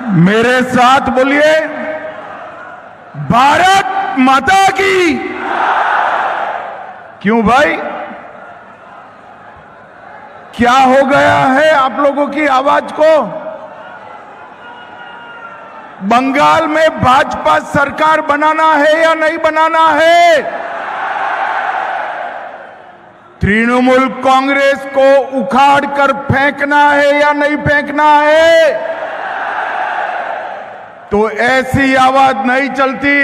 मेरे साथ बोलिए, भारत माता की। क्यों भाई, क्या हो गया है आप लोगों की आवाज को? बंगाल में भाजपा सरकार बनाना है या नहीं बनाना है? तृणमूल कांग्रेस को उखाड़ कर फेंकना है या नहीं फेंकना है? तो ऐसी आवाज नहीं चलती।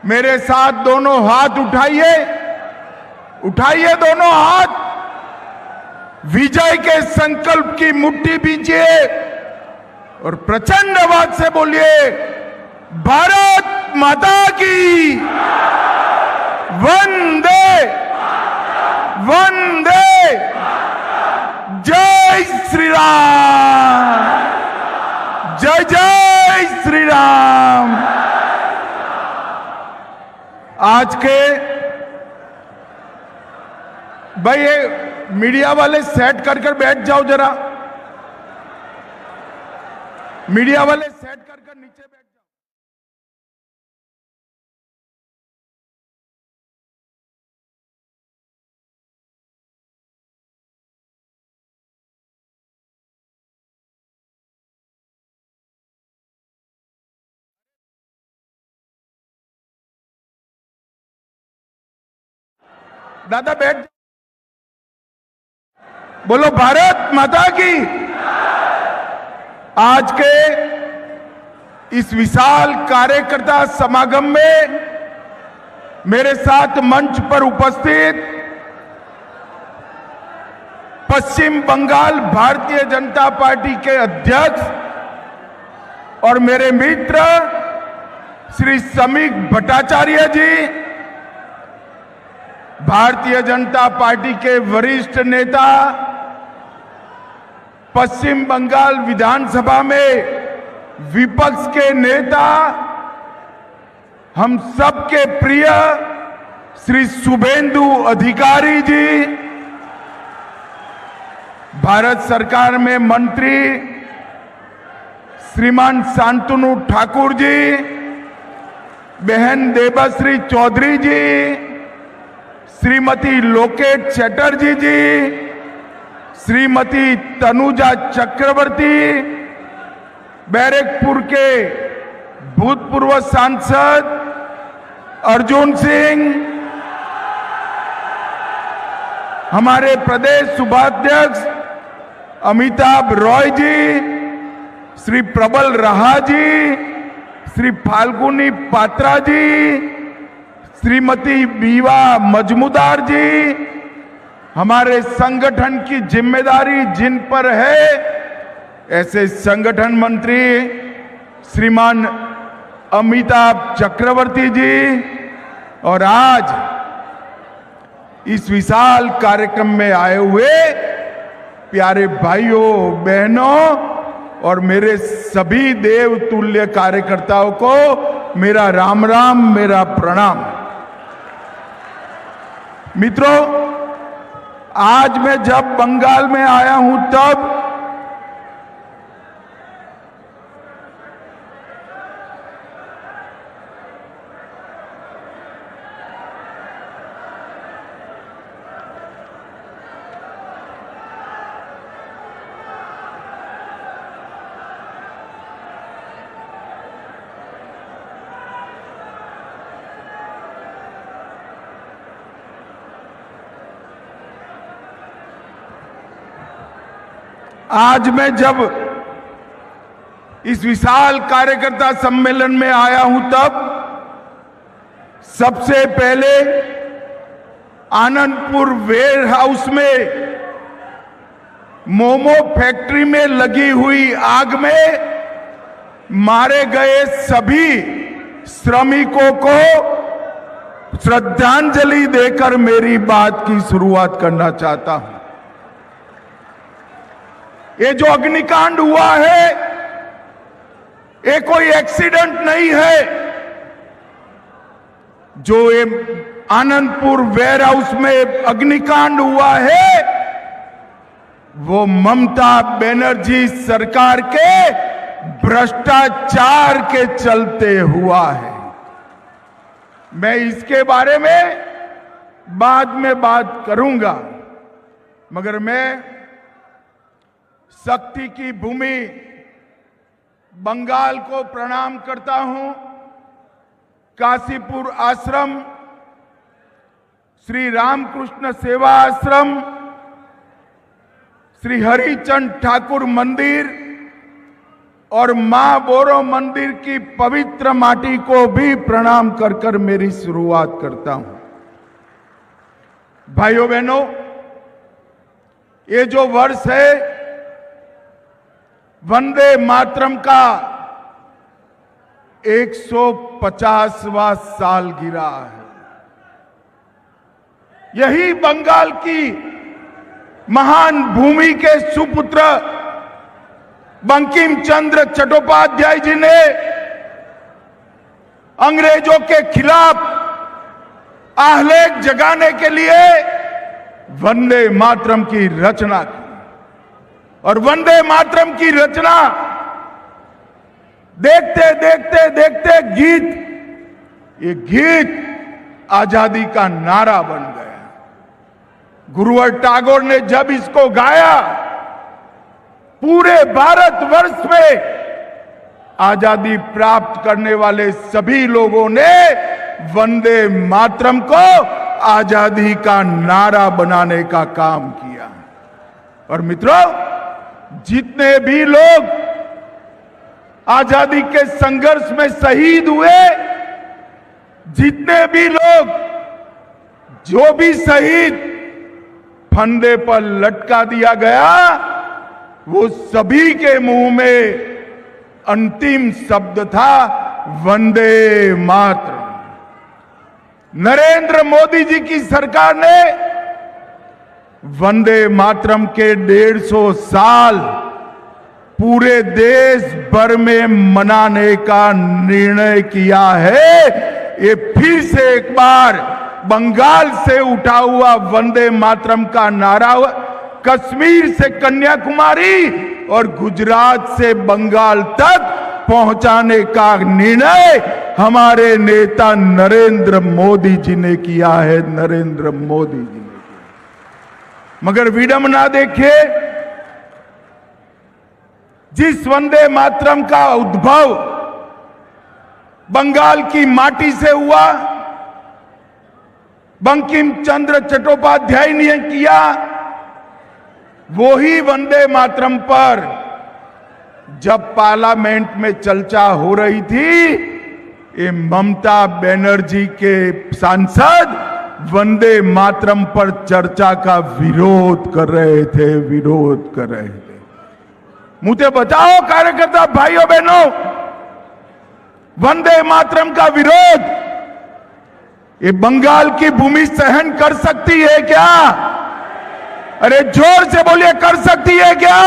मेरे साथ दोनों हाथ उठाइए, उठाइए दोनों हाथ, विजय के संकल्प की मुट्ठी बीजिए और प्रचंड आवाज से बोलिए, भारत माता की। वंदे वंदे, जय श्री राम, जय जय श्री राम। आज के भाई ये मीडिया वाले सेट कर बैठ जाओ जरा, मीडिया वाले सेट कर नीचे बैठ जाओ। दादा बैठ, बोलो भारत माता की। आज के इस विशाल कार्यकर्ता समागम में मेरे साथ मंच पर उपस्थित पश्चिम बंगाल भारतीय जनता पार्टी के अध्यक्ष और मेरे मित्र श्री समीक भट्टाचार्य जी, भारतीय जनता पार्टी के वरिष्ठ नेता, पश्चिम बंगाल विधानसभा में विपक्ष के नेता, हम सबके प्रिय श्री शुभेंदु अधिकारी जी, भारत सरकार में मंत्री श्रीमान शांतनु ठाकुर जी, बहन देबश्री चौधरी जी, श्रीमती लोकेट चटर्जी जी, श्रीमती तनुजा चक्रवर्ती, बैरकपुर के भूतपूर्व सांसद अर्जुन सिंह, हमारे प्रदेश उपाध्यक्ष अमिताभ रॉय जी, श्री प्रबल रहा जी, श्री फाल्गुनी पात्रा जी, श्रीमती बीवा मजमुदार जी, हमारे संगठन की जिम्मेदारी जिन पर है ऐसे संगठन मंत्री श्रीमान अमिताभ चक्रवर्ती जी, और आज इस विशाल कार्यक्रम में आए हुए प्यारे भाइयों बहनों और मेरे सभी देव तुल्य कार्यकर्ताओं को मेरा राम राम, मेरा प्रणाम। मित्रों, आज मैं जब बंगाल में आया हूं तब इस विशाल कार्यकर्ता सम्मेलन में आया हूं तब सबसे पहले आनंदपुर वेयर हाउस में मोमो फैक्ट्री में लगी हुई आग में मारे गए सभी श्रमिकों को श्रद्धांजलि देकर मेरी बात की शुरुआत करना चाहता हूं। ये जो अग्निकांड हुआ है ये कोई एक्सीडेंट नहीं है। जो ये आनंदपुर वेयर हाउस में अग्निकांड हुआ है वो ममता बनर्जी सरकार के भ्रष्टाचार के चलते हुआ है। मैं इसके बारे में बाद में बात करूंगा, मगर मैं शक्ति की भूमि बंगाल को प्रणाम करता हूं। काशीपुर आश्रम, श्री रामकृष्ण सेवा आश्रम, श्री हरिचंद ठाकुर मंदिर और मां बोरो मंदिर की पवित्र माटी को भी प्रणाम कर कर मेरी शुरुआत करता हूं। भाइयों बहनों, ये जो वर्ष है वंदे मातरम का 150वां साल गिरा है। यही बंगाल की महान भूमि के सुपुत्र बंकिम चंद्र चट्टोपाध्याय जी ने अंग्रेजों के खिलाफ आहलेख जगाने के लिए वंदे मातरम की रचना की। और वंदे मातरम की रचना देखते देखते देखते ये गीत आजादी का नारा बन गया। गुरुवर टैगोर ने जब इसको गाया, पूरे भारतवर्ष में आजादी प्राप्त करने वाले सभी लोगों ने वंदे मातरम को आजादी का नारा बनाने का काम किया। और मित्रों, जितने भी लोग आजादी के संघर्ष में शहीद हुए, जितने भी लोग, जो भी शहीद फंदे पर लटका दिया गया, वो सभी के मुंह में अंतिम शब्द था वंदे मातरम। नरेंद्र मोदी जी की सरकार ने वंदे मातरम के 150 साल पूरे देश भर में मनाने का निर्णय किया है। ये फिर से एक बार बंगाल से उठा हुआ वंदे मातरम का नारा कश्मीर से कन्याकुमारी और गुजरात से बंगाल तक पहुंचाने का निर्णय हमारे नेता नरेंद्र मोदी जी ने किया है। नरेंद्र मोदी जी ने किया। मगर विडंबना देखिए, जिस वंदे मातरम का उद्भव बंगाल की माटी से हुआ, बंकिम चंद्र चट्टोपाध्याय ने किया, वो ही वंदे मातरम पर जब पार्लियामेंट में चर्चा हो रही थी, ये ममता बनर्जी के सांसद वंदे मातरम पर चर्चा का विरोध कर रहे थे। मुझे बताओ कार्यकर्ता भाइयों बहनों, वंदे मातरम का विरोध ये बंगाल की भूमि सहन कर सकती है क्या? अरे जोर से बोलिए, कर सकती है क्या?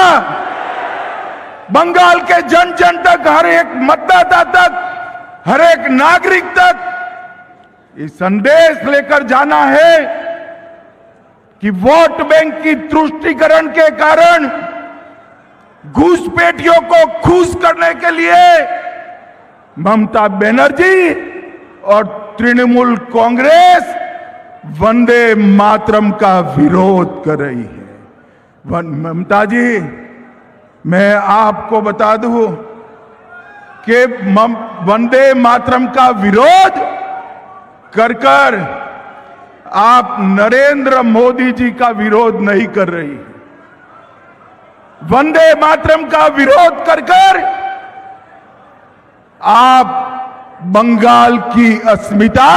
बंगाल के जन जन तक, हर एक मतदाता तक, हर एक नागरिक तक ये संदेश लेकर जाना है कि वोट बैंक की तुष्टीकरण के कारण घुसपैठियों को खुश करने के लिए ममता बनर्जी और तृणमूल कांग्रेस वंदे मातरम का विरोध कर रही है। ममता जी, मैं आपको बता दूं कि वंदे मातरम का विरोध कर कर आप नरेंद्र मोदी जी का विरोध नहीं कर रही। वंदे मातरम का विरोध कर कर आप बंगाल की अस्मिता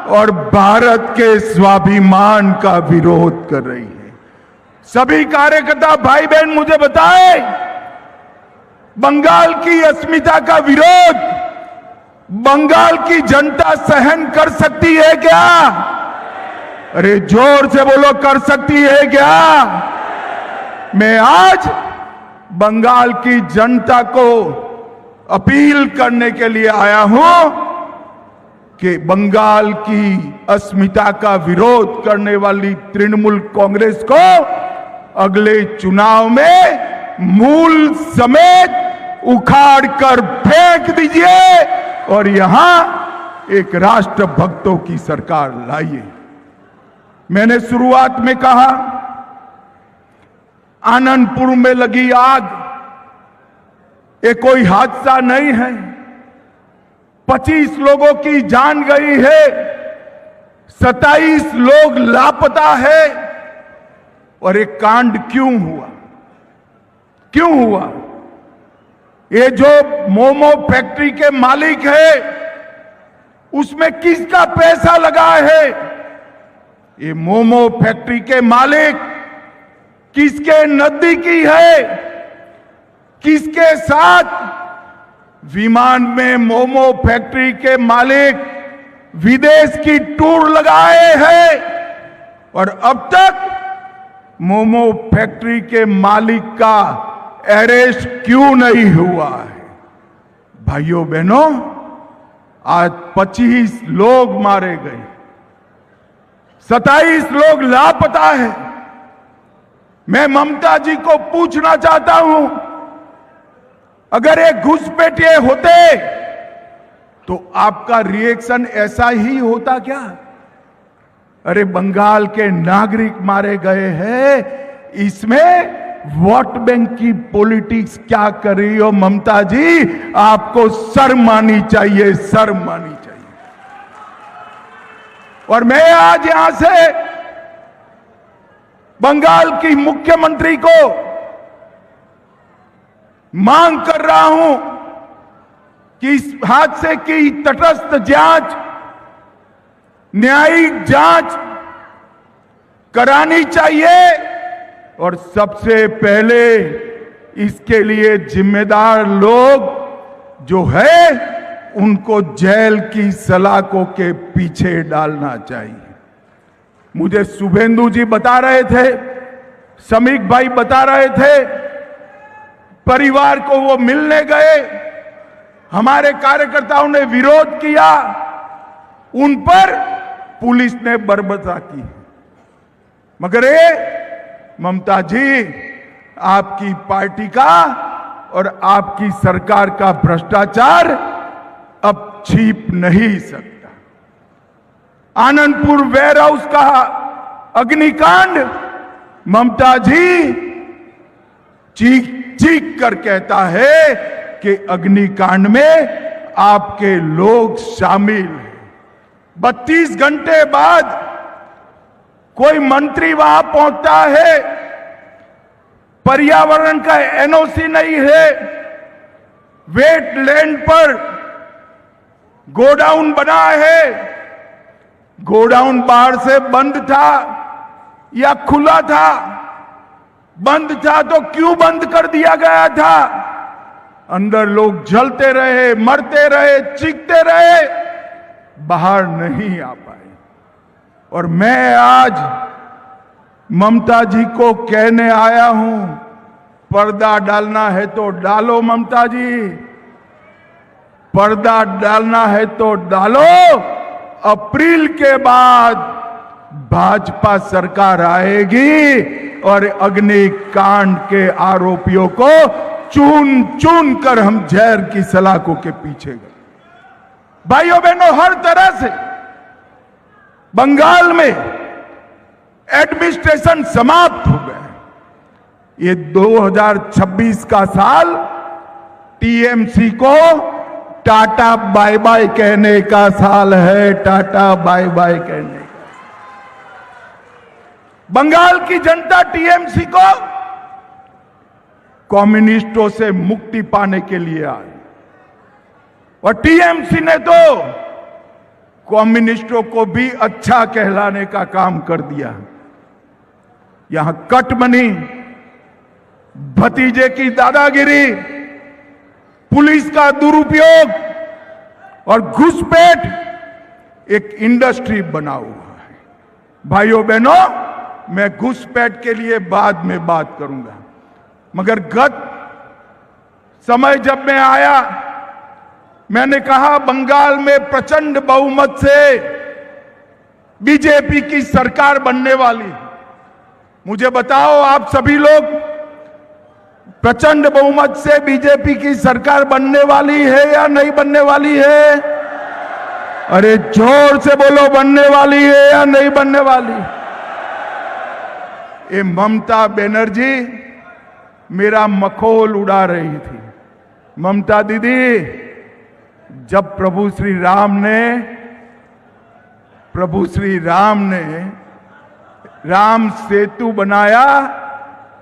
और भारत के स्वाभिमान का विरोध कर रही है। सभी कार्यकर्ता भाई बहन मुझे बताएं, बंगाल की अस्मिता का विरोध बंगाल की जनता सहन कर सकती है क्या? अरे जोर से बोलो, कर सकती है क्या? मैं आज बंगाल की जनता को अपील करने के लिए आया हूं कि बंगाल की अस्मिता का विरोध करने वाली तृणमूल कांग्रेस को अगले चुनाव में मूल समेत उखाड़ कर फेंक दीजिए और यहां एक राष्ट्रभक्तों की सरकार लाइए। मैंने शुरुआत में कहा, आनंदपुर में लगी आग ये कोई हादसा नहीं है। 25 लोगों की जान गई है, 27 लोग लापता है। और ये कांड क्यों हुआ? क्यों हुआ? ये जो मोमो फैक्ट्री के मालिक है, उसमें किसका पैसा लगा है? ये मोमो फैक्ट्री के मालिक किसके नजदीकी है? किसके साथ विमान में मोमो फैक्ट्री के मालिक विदेश की टूर लगाए हैं और अब तक मोमो फैक्ट्री के मालिक का अरेस्ट क्यों नहीं हुआ है? भाइयों बहनों, आज 25 लोग मारे गए, 27 लोग लापता है। मैं ममता जी को पूछना चाहता हूं, अगर ये घुसपैठिए होते तो आपका रिएक्शन ऐसा ही होता क्या? अरे बंगाल के नागरिक मारे गए हैं, इसमें वोट बैंक की पॉलिटिक्स क्या कर रही हो ममता जी? आपको शर्म आनी चाहिए, शर्म आनी चाहिए। और मैं आज यहां से बंगाल की मुख्यमंत्री को मांग कर रहा हूं कि इस हादसे की तटस्थ जांच, न्यायिक जांच करानी चाहिए और सबसे पहले इसके लिए जिम्मेदार लोग जो है उनको जेल की सलाखों के पीछे डालना चाहिए। मुझे शुभेंदु जी बता रहे थे, समीक भाई बता रहे थे, परिवार को वो मिलने गए, हमारे कार्यकर्ताओं ने विरोध किया, उन पर पुलिस ने बर्बरता की। मगर ये ममता जी, आपकी पार्टी का और आपकी सरकार का भ्रष्टाचार अब छिप नहीं सकता। आनंदपुर वेयर हाउस का अग्निकांड ममता जी चीख चीख कर कहता है कि अग्निकांड में आपके लोग शामिल हैं। 32 घंटे बाद कोई मंत्री वहां पहुंचता है, पर्यावरण का एनओसी नहीं है, वेटलैंड पर गोडाउन बना है, गोडाउन बाहर से बंद था या खुला था? बंद था तो क्यों बंद कर दिया गया था? अंदर लोग जलते रहे, मरते रहे, चीखते रहे, बाहर नहीं आ पाए। और मैं आज ममता जी को कहने आया हूं, पर्दा डालना है तो डालो ममता जी, पर्दा डालना है तो डालो। अप्रैल के बाद भाजपा सरकार आएगी और अग्निकांड के आरोपियों को चुन चुन कर हम जहर की सलाखों के पीछे गए। भाइयों बहनों, हर तरह से बंगाल में एडमिनिस्ट्रेशन समाप्त हो गए। ये 2026 का साल टीएमसी को टाटा बाय बाय कहने का साल है, टाटा बाय बाय कहने का। बंगाल की जनता टीएमसी को कम्युनिस्टों से मुक्ति पाने के लिए आई और टीएमसी ने तो कम्युनिस्टों को भी अच्छा कहलाने का काम कर दिया। यहां कटमनी, भतीजे की दादागिरी, पुलिस का दुरुपयोग और घुसपैठ एक इंडस्ट्री बना हुआ है। भाइयों बहनों, मैं घुसपैठ के लिए बाद में बात करूंगा, मगर गत समय जब मैं आया, मैंने कहा बंगाल में प्रचंड बहुमत से बीजेपी की सरकार बनने वाली। मुझे बताओ, आप सभी लोग प्रचंड बहुमत से बीजेपी की सरकार बनने वाली है या नहीं बनने वाली है? अरे जोर से बोलो, बनने वाली है या नहीं बनने वाली? ये ममता बनर्जी मेरा मखौल उड़ा रही थी। ममता दीदी, जब प्रभु श्री राम ने राम सेतु बनाया,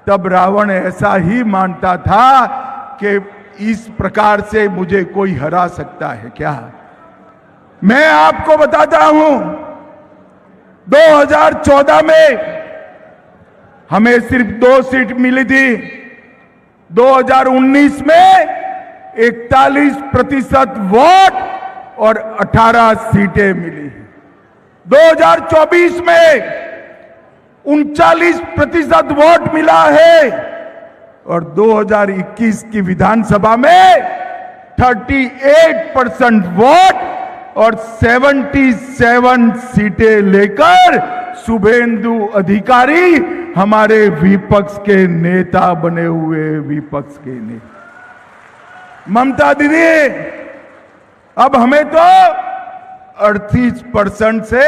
तब रावण ऐसा ही मानता था कि इस प्रकार से मुझे कोई हरा सकता है क्या? मैं आपको बताता हूं, 2014 में हमें सिर्फ 2 सीट मिली थी। 2019 में 41% वोट और 18 सीटें मिली। 2024 में 39% वोट मिला है और 2021 की विधानसभा में 38% वोट और 77 सीटें लेकर शुभेंदु अधिकारी हमारे विपक्ष के नेता बने हुए। विपक्ष के नेता ममता दीदी, अब हमें तो 38% से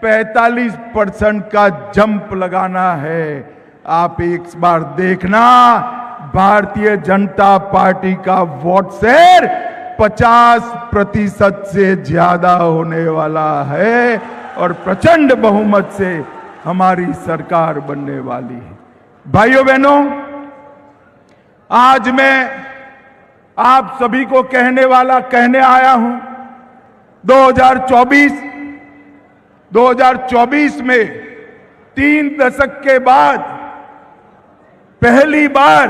45% का जंप लगाना है। आप एक बार देखना, भारतीय जनता पार्टी का वोट शेयर 50% से ज्यादा होने वाला है और प्रचंड बहुमत से हमारी सरकार बनने वाली है। भाइयों बहनों, आज मैं आप सभी को कहने आया हूं, 2024 में 3 दशक के बाद पहली बार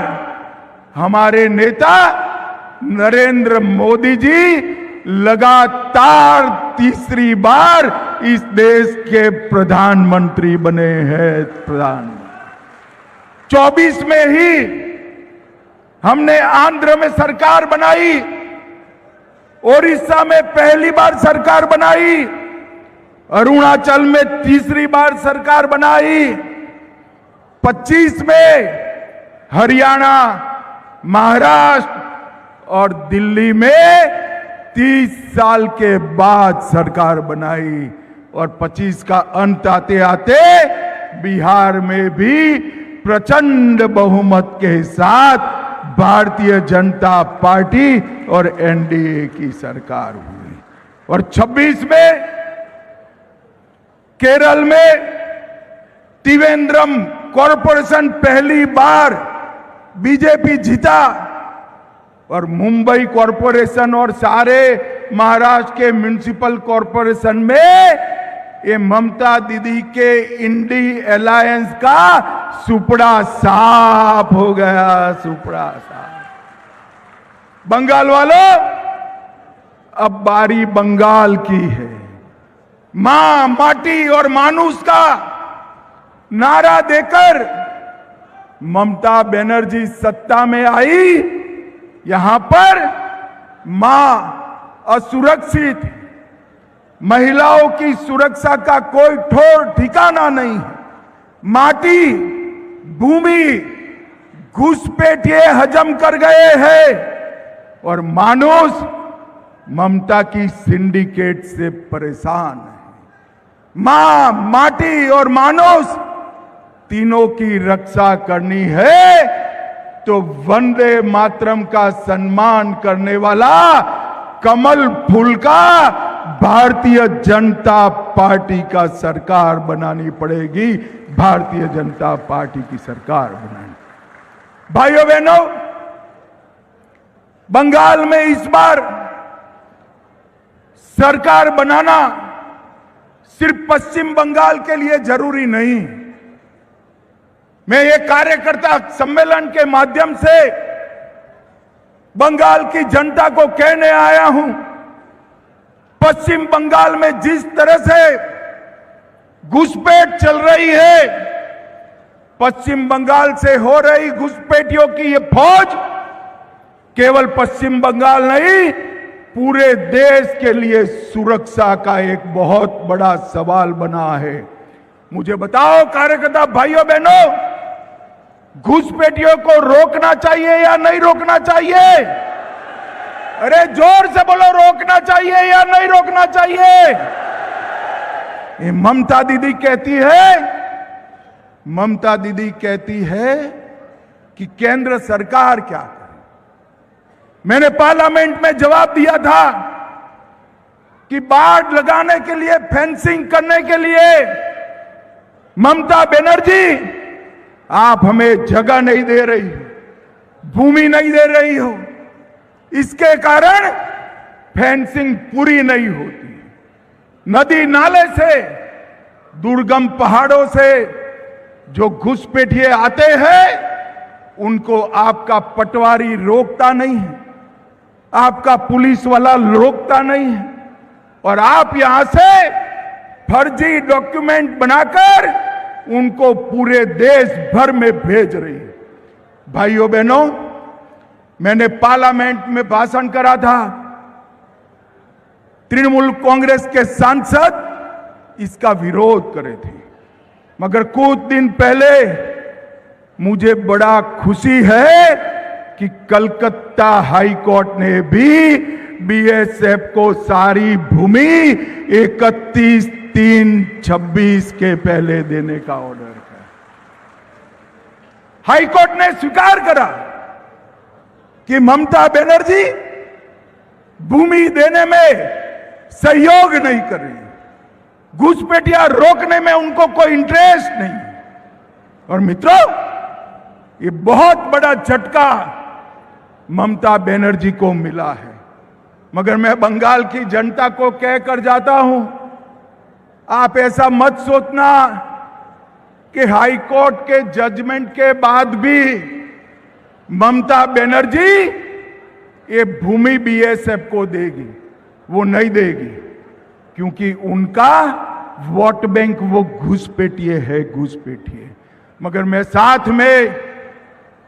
हमारे नेता नरेंद्र मोदी जी लगातार तीसरी बार इस देश के प्रधानमंत्री बने हैं। 24 में ही हमने आंध्र में सरकार बनाई, ओडिशा में पहली बार सरकार बनाई, अरुणाचल में तीसरी बार सरकार बनाई, 25 में हरियाणा, महाराष्ट्र और दिल्ली में 30 साल के बाद सरकार बनाई और 25 का अंत आते आते बिहार में भी प्रचंड बहुमत के साथ भारतीय जनता पार्टी और एनडीए की सरकार हुई और 26 में केरल में त्रिवेंद्रम कॉरपोरेशन पहली बार बीजेपी जीता और मुंबई कॉरपोरेशन और सारे महाराष्ट्र के म्युनिसिपल कॉरपोरेशन में ये ममता दीदी के इंडी अलायंस का सुपड़ा साफ हो गया। सुपड़ा साफ। बंगाल वालों, अब बारी बंगाल की है। मां, माटी और मानुष का नारा देकर ममता बनर्जी सत्ता में आई। यहां पर मां असुरक्षित, महिलाओं की सुरक्षा का कोई ठोर ठिकाना नहीं है। माटी, भूमि घुसपैठिए हजम कर गए हैं और मानुष ममता की सिंडिकेट से परेशान है। मां, माटी और मानुष तीनों की रक्षा करनी है तो वंदे मातरम का सम्मान करने वाला कमल फूल का भारतीय जनता पार्टी का सरकार बनानी पड़ेगी। भारतीय जनता पार्टी की सरकार बनानी। भाइयों बहनों, बंगाल में इस बार सरकार बनाना सिर्फ पश्चिम बंगाल के लिए जरूरी नहीं। मैं ये कार्यकर्ता सम्मेलन के माध्यम से बंगाल की जनता को कहने आया हूं, पश्चिम बंगाल में जिस तरह से घुसपैठ चल रही है, पश्चिम बंगाल से हो रही घुसपैठियों की ये फौज केवल पश्चिम बंगाल नहीं, पूरे देश के लिए सुरक्षा का एक बहुत बड़ा सवाल बना है। मुझे बताओ कार्यकर्ता भाइयों बहनों, घुसपैठियों को रोकना चाहिए या नहीं रोकना चाहिए? अरे जोर से बोलो, रोकना चाहिए या नहीं रोकना चाहिए? ये ममता दीदी कहती है कि केंद्र सरकार क्या करे। मैंने पार्लियामेंट में जवाब दिया था कि बाड़ लगाने के लिए, फेंसिंग करने के लिए ममता बनर्जी आप हमें जगह नहीं दे रही हो, भूमि नहीं दे रही हो, इसके कारण फेंसिंग पूरी नहीं होती। नदी नाले से, दुर्गम पहाड़ों से जो घुसपैठिए आते हैं उनको आपका पटवारी रोकता नहीं है, आपका पुलिस वाला रोकता नहीं है, और आप यहां से फर्जी डॉक्यूमेंट बनाकर उनको पूरे देश भर में भेज रही है। भाइयों बहनों, मैंने पार्लियामेंट में भाषण करा था, तृणमूल कांग्रेस के सांसद इसका विरोध करे थे, मगर कुछ दिन पहले मुझे बड़ा खुशी है कि कलकत्ता हाई कोर्ट ने भी बीएसएफ को सारी भूमि 31/3/26 के पहले देने का ऑर्डर किया। हाई कोर्ट ने स्वीकार करा कि ममता बनर्जी भूमि देने में सहयोग नहीं कर रही, घुसपैठिया रोकने में उनको कोई इंटरेस्ट नहीं। और मित्रों, ये बहुत बड़ा झटका ममता बनर्जी को मिला है, मगर मैं बंगाल की जनता को कहकर जाता हूं, आप ऐसा मत सोचना कि हाई कोर्ट के जजमेंट के बाद भी ममता बनर्जी ये भूमि बीएसएफ को देगी। वो नहीं देगी, क्योंकि उनका वोट बैंक वो घुसपैठिए है, घुसपैठिए। मगर मैं साथ में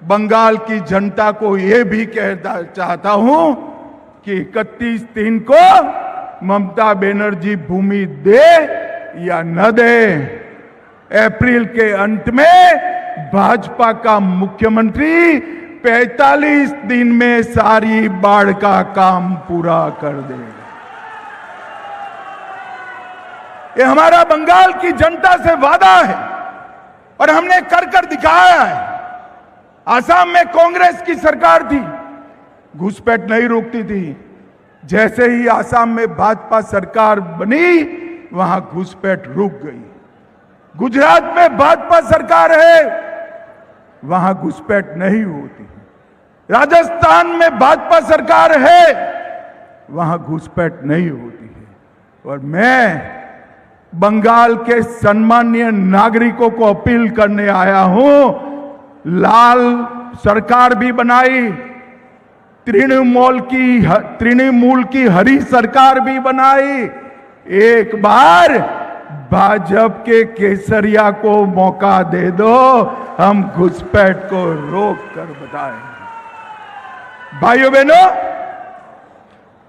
बंगाल की जनता को ये भी कहना चाहता हूं कि 31/3 को ममता बनर्जी भूमि दे या न दे, अप्रैल के अंत में भाजपा का मुख्यमंत्री 45 दिन में सारी बाढ़ का काम पूरा कर देगा। ये हमारा बंगाल की जनता से वादा है और हमने कर दिखाया है। आसाम में कांग्रेस की सरकार थी, घुसपैठ नहीं रोकती थी। जैसे ही आसाम में भाजपा सरकार बनी, वहां घुसपैठ रुक गई। गुजरात में भाजपा सरकार है, वहां घुसपैठ नहीं होती। राजस्थान में भाजपा सरकार है, वहां घुसपैठ नहीं होती है। और मैं बंगाल के सम्मानीय नागरिकों को अपील करने आया हूं, लाल सरकार भी बनाई, तृणमूल की हरी सरकार भी बनाई। एक बार भाजपा के केसरिया को मौका दे दो, हम घुसपैठ को रोक कर बताएंगे। भाइयों बहनों,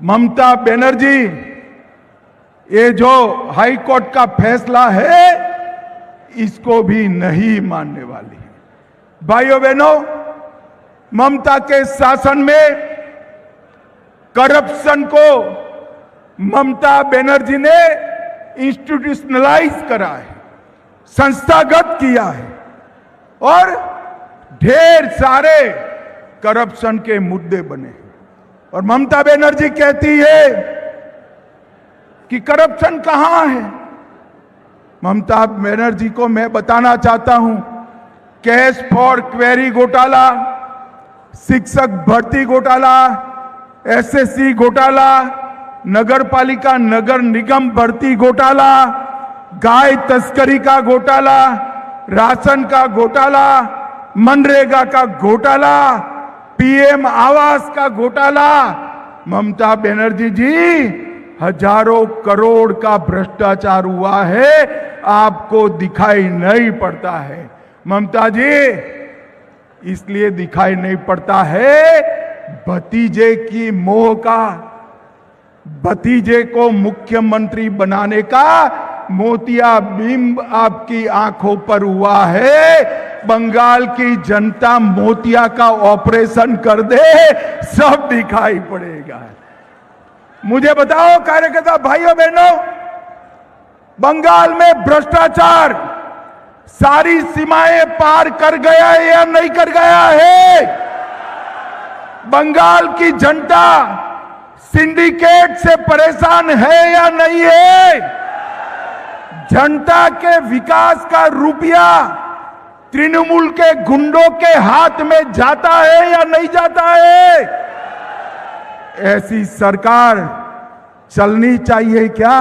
ममता बनर्जी ये जो हाई कोर्ट का फैसला है, इसको भी नहीं मानने वाली है। भाइयों बहनों, ममता के शासन में करप्शन को ममता बनर्जी ने इंस्टीट्यूशनलाइज करा है, संस्थागत किया है, और ढेर सारे करप्शन के मुद्दे बने हैं। और ममता बनर्जी कहती है कि करप्शन कहां है। ममता बनर्जी को मैं बताना चाहता हूं, कैश फॉर क्वेरी घोटाला, शिक्षक भर्ती घोटाला, एसएससी घोटाला, नगर पालिका नगर निगम भर्ती घोटाला, गाय तस्करी का घोटाला, राशन का घोटाला, मनरेगा का घोटाला, पीएम आवास का घोटाला। ममता बनर्जी जी, हजारों करोड़ का भ्रष्टाचार हुआ है, आपको दिखाई नहीं पड़ता है। ममता जी, इसलिए दिखाई नहीं पड़ता है, भतीजे की मोह का, भतीजे को मुख्यमंत्री बनाने का मोतियाबिंब आपकी आंखों पर हुआ है। बंगाल की जनता मोतिया का ऑपरेशन कर दे, सब दिखाई पड़ेगा। मुझे बताओ कार्यकर्ता भाइयों बहनों, बंगाल में भ्रष्टाचार सारी सीमाएं पार कर गया है या नहीं कर गया है? बंगाल की जनता सिंडिकेट से परेशान है या नहीं है? जनता के विकास का रुपया तृणमूल के गुंडों के हाथ में जाता है या नहीं जाता है? ऐसी सरकार चलनी चाहिए क्या?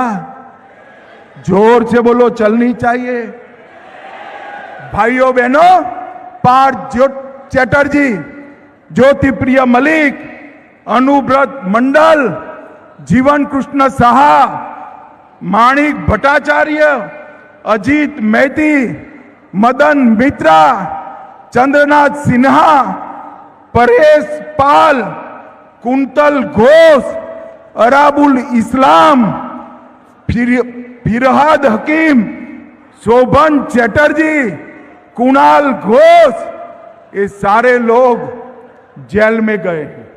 जोर से बोलो, चलनी चाहिए। भाइयों बहनों, पार्थ चैटर्जी, ज्योति प्रिय मलिक, अनुव्रत मंडल, जीवन कृष्ण साहा, माणिक भट्टाचार्य, अजीत मैती, मदन मित्रा, चंद्रनाथ सिन्हा, परेश पाल, कुंतल घोष, अराबुल इस्लाम, फिरहाद हकीम, शोभन चैटर्जी, कुणाल घोष, ये सारे लोग जेल में गए हैं।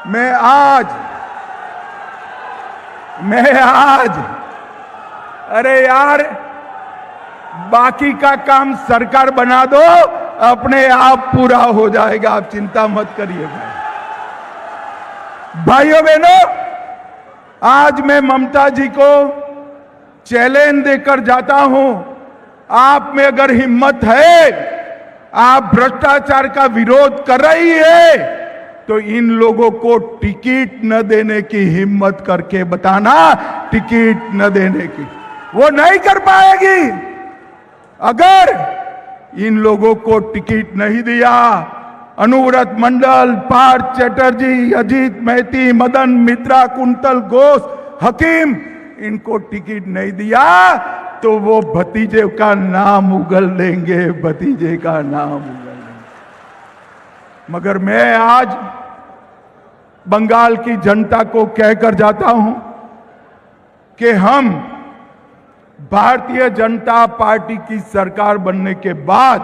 मैं आज अरे यार, बाकी का काम सरकार बना दो, अपने आप पूरा हो जाएगा, आप चिंता मत करिएगा। भाइयों बहनों, आज मैं ममता जी को चैलेंज देकर जाता हूं, आप में अगर हिम्मत है, आप भ्रष्टाचार का विरोध कर रही है, तो इन लोगों को टिकट न देने की हिम्मत करके बताना, टिकट न देने की। वो नहीं कर पाएगी। अगर इन लोगों को टिकट नहीं दिया, अनुव्रत मंडल, पार्थ चैटर्जी, अजीत मैती, मदन मित्रा, कुंतल घोष, हकीम, इनको टिकट नहीं दिया तो वो भतीजे का नाम उगल देंगे, भतीजे का नाम उगल देंगे। मगर मैं आज बंगाल की जनता को कहकर जाता हूं कि हम भारतीय जनता पार्टी की सरकार बनने के बाद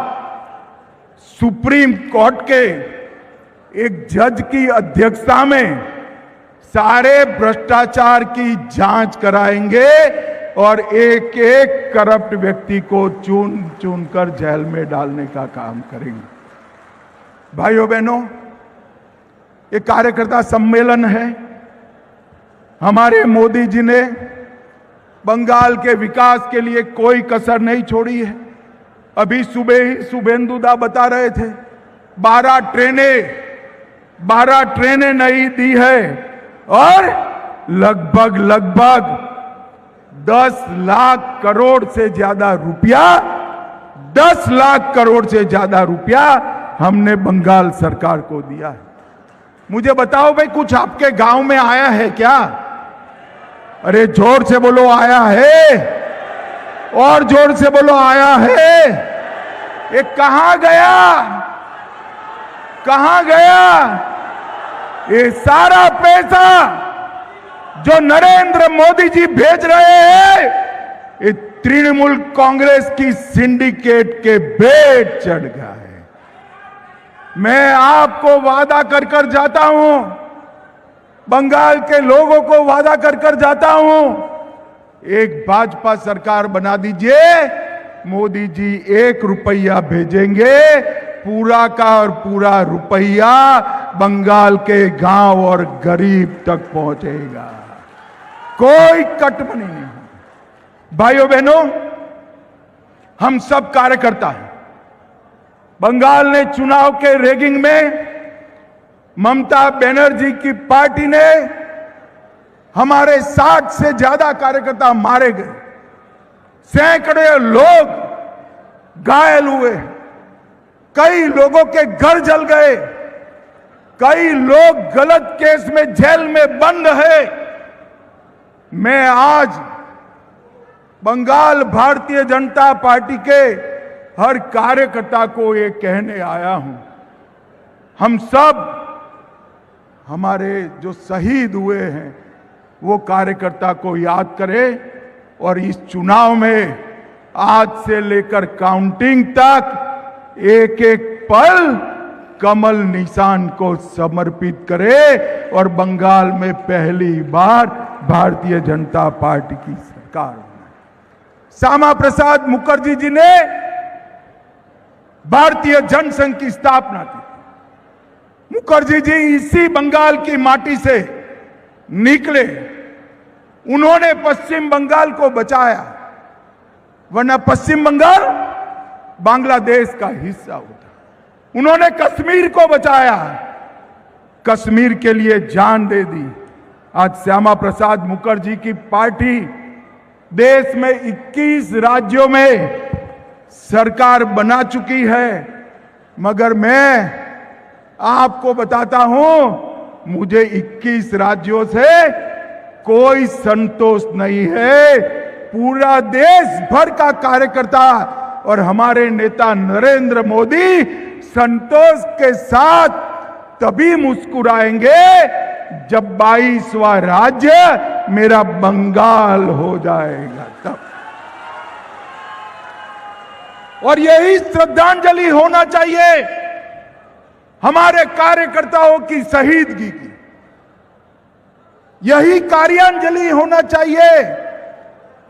सुप्रीम कोर्ट के एक जज की अध्यक्षता में सारे भ्रष्टाचार की जांच कराएंगे और एक एक करप्ट व्यक्ति को चुन चुन कर जेल में डालने का काम करेंगे। भाइयों बहनों, ये कार्यकर्ता सम्मेलन है। हमारे मोदी जी ने बंगाल के विकास के लिए कोई कसर नहीं छोड़ी है। अभी सुबह ही शुभेंदुदा बता रहे थे 12 ट्रेनें नहीं दी है और लगभग 10 लाख करोड़ से ज्यादा रुपया 10 लाख करोड़ से ज्यादा रुपया हमने बंगाल सरकार को दिया है। मुझे बताओ भाई, कुछ आपके गांव में आया है क्या? अरे जोर से बोलो, आया है? और जोर से बोलो, आया है? ये कहां गया? कहां गया ये सारा पैसा जो नरेंद्र मोदी जी भेज रहे हैं? ये तृणमूल कांग्रेस की सिंडिकेट के भेंट चढ़ गया है। मैं आपको वादा कर कर जाता हूं, बंगाल के लोगों को वादा कर कर जाता हूं, एक भाजपा सरकार बना दीजिए, मोदी जी 1 रुपया भेजेंगे, पूरा का और पूरा रुपया बंगाल के गांव और गरीब तक पहुंचेगा, कोई कटमनी नहीं। भाइयों बहनों, हम सब कार्यकर्ता हैं। बंगाल ने चुनाव के रेगिंग में ममता बनर्जी की पार्टी ने हमारे 60 से ज्यादा कार्यकर्ता मारे गए, सैकड़ों लोग घायल हुए, कई लोगों के घर जल गए, कई लोग गलत केस में जेल में बंद है। मैं आज बंगाल भारतीय जनता पार्टी के हर कार्यकर्ता को ये कहने आया हूं, हम सब हमारे जो शहीद हुए हैं वो कार्यकर्ता को याद करें और इस चुनाव में आज से लेकर काउंटिंग तक एक एक पल कमल निशान को समर्पित करे और बंगाल में पहली बार भारतीय जनता पार्टी की सरकार बनाए। श्यामा प्रसाद मुखर्जी जी ने भारतीय जनसंघ की स्थापना की। मुखर्जी जी इसी बंगाल की माटी से निकले, उन्होंने पश्चिम बंगाल को बचाया, वरना पश्चिम बंगाल बांग्लादेश का हिस्सा होता। उन्होंने कश्मीर को बचाया, कश्मीर के लिए जान दे दी। आज श्यामा प्रसाद मुखर्जी की पार्टी देश में 21 राज्यों में सरकार बना चुकी है, मगर मैं आपको बताता हूं, मुझे 21 राज्यों से कोई संतोष नहीं है। पूरा देश भर का कार्यकर्ता और हमारे नेता नरेंद्र मोदी संतोष के साथ तभी मुस्कुराएंगे जब 22वां राज्य मेरा बंगाल हो जाएगा तब। और यही श्रद्धांजलि होना चाहिए हमारे कार्यकर्ताओं की शहीदगी की, यही कार्यांजलि होना चाहिए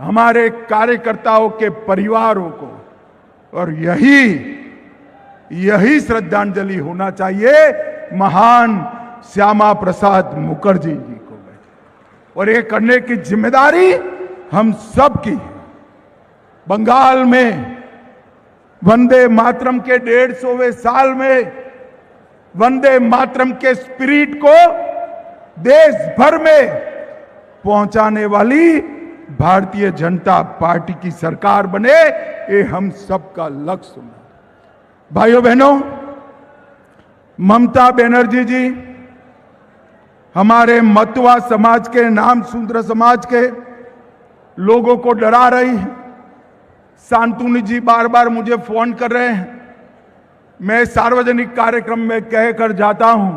हमारे कार्यकर्ताओं के परिवारों को, और यही श्रद्धांजलि होना चाहिए महान श्यामा प्रसाद मुखर्जी जी को। और ये करने की जिम्मेदारी हम सब की है। बंगाल में वंदे मातरम के 150वें साल में वंदे मातरम के स्पिरिट को देश भर में पहुंचाने वाली भारतीय जनता पार्टी की सरकार बने, ये हम सबका लक्ष्य है। भाइयों बहनों, ममता बनर्जी जी हमारे मतवा समाज के, नाम शूद्र समाज के लोगों को डरा रही है। शांतनु जी बार बार मुझे फोन कर रहे हैं, मैं सार्वजनिक कार्यक्रम में कहकर जाता हूं,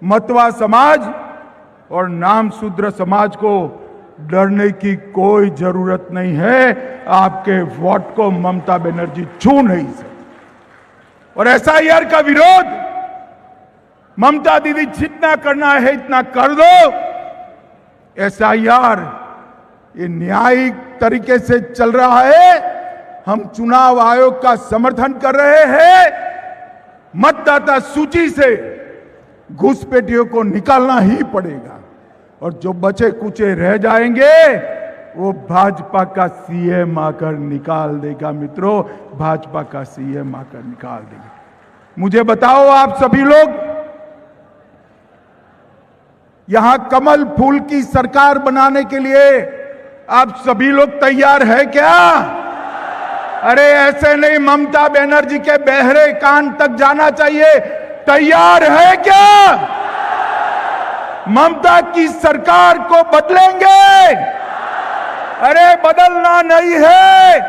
मतवा समाज और नाम शूद्र समाज को डरने की कोई जरूरत नहीं है। आपके वोट को ममता बनर्जी छू नहीं सकती। और एसआईआर का विरोध ममता दीदी जितना करना है इतना कर दो। एसआईआर ये न्यायिक तरीके से चल रहा है, हम चुनाव आयोग का समर्थन कर रहे हैं। मतदाता सूची से घुसपैठियों को निकालना ही पड़ेगा, और जो बचे कुचे रह जाएंगे वो भाजपा का सीएम आकर निकाल देगा। मित्रों, भाजपा का सीएम आकर निकाल देगा। मुझे बताओ, आप सभी लोग यहां कमल फूल की सरकार बनाने के लिए आप सभी लोग तैयार है क्या? अरे ऐसे नहीं, ममता बनर्जी के बहरे कान तक जाना चाहिए। तैयार है क्या? ममता की सरकार को बदलेंगे? अरे बदलना नहीं है,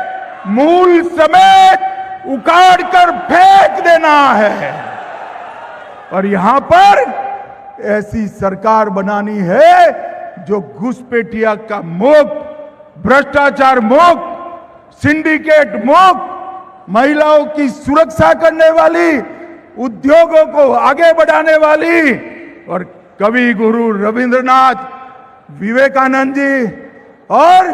मूल समेत उखाड़ कर फेंक देना है। और यहां पर ऐसी सरकार बनानी है जो घुसपैठिया का मुक्त, भ्रष्टाचार मुक्त, सिंडिकेट मुक्त, महिलाओं की सुरक्षा करने वाली, उद्योगों को आगे बढ़ाने वाली, और कवि गुरु रविंद्रनाथ, विवेकानंद जी और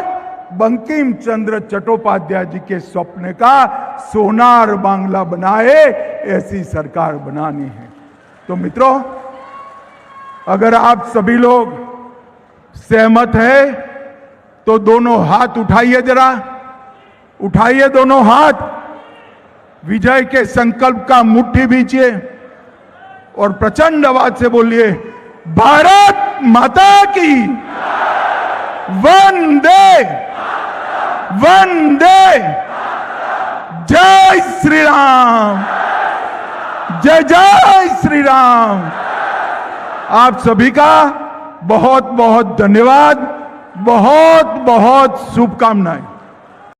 बंकिम चंद्र चट्टोपाध्याय जी के स्वप्न का सोनार बांग्ला बनाए, ऐसी सरकार बनानी है। तो मित्रों, अगर आप सभी लोग सहमत हैं तो दोनों हाथ उठाइए, जरा उठाइए दोनों हाथ, विजय के संकल्प का मुट्ठी भींचिए और प्रचंड आवाज से बोलिए, भारत माता की वंदे वंदे, जय श्री राम, जय जय श्री राम। आप सभी का बहुत बहुत धन्यवाद, बहुत बहुत शुभकामनाएं।